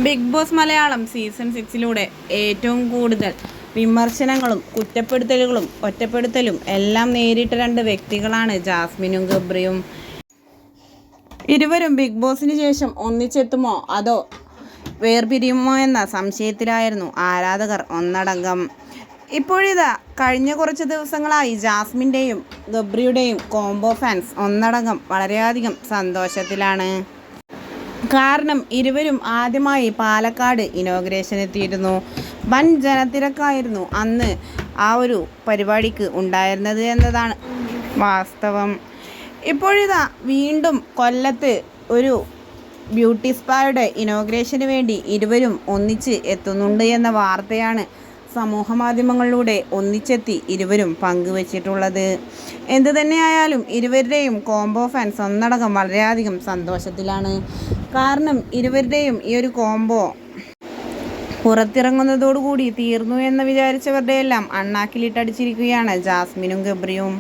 Big boss Malayalam season 6 ഏറ്റവും കൂടുതൽ വിമർശനങ്ങളും കുറ്റപ്പെടുത്തലുകളും ഒറ്റപ്പെടുത്തലും എല്ലാം നേരിട്ട രണ്ട് വ്യക്തികളാണ് ജാസ്മിനും ഗബ്രിയും. ഇരുവരും ബിഗ് ബോസിന് ശേഷം ഒന്നിച്ചെത്തുമോ അതോ വേർപിരിയുമോ എന്ന സംശയത്തിലായിരുന്നു ആരാധകർ ഒന്നടങ്കം. ഇപ്പോഴിതാ കഴിഞ്ഞ കുറച്ച് ദിവസങ്ങളായി ജാസ്മിൻ്റെയും ഗബ്രിയുടെയും കോംബോ ഫാൻസ് ഒന്നടങ്കം വളരെയധികം സന്തോഷത്തിലാണ്. കാരണം ഇരുവരും ആദ്യമായി പാലക്കാട് ഇനോഗ്രേഷൻ എത്തിയിരുന്നു. വൻ ജനത്തിരക്കായിരുന്നു അന്ന് ആ ഒരു പരിപാടിക്ക് ഉണ്ടായിരുന്നത് എന്നതാണ് വാസ്തവം. ഇപ്പോഴിതാ വീണ്ടും കൊല്ലത്ത് ഒരു ബ്യൂട്ടി സ്പായുടെ ഇനോഗ്രേഷന് വേണ്ടി ഇരുവരും ഒന്നിച്ച് എത്തുന്നുണ്ട് എന്ന വാർത്തയാണ് സമൂഹ മാധ്യമങ്ങളിലൂടെ ഒന്നിച്ചെത്തി ഇരുവരും പങ്കുവച്ചിട്ടുള്ളത്. എന്തു തന്നെയായാലും ഇരുവരുടെയും കോംബോ ഫാൻസ് ഒന്നടങ്കം വളരെയധികം സന്തോഷത്തിലാണ്. കാരണം ഇരുവരുടെയും ഈ ഒരു കോംബോ പുറത്തിറങ്ങുന്നതോടുകൂടി തീർന്നു എന്ന് വിചാരിച്ചവരുടെ എല്ലാം അണ്ണാക്കിലിട്ടടിച്ചിരിക്കുകയാണ് ജാസ്മിനും ഗബ്രിയും.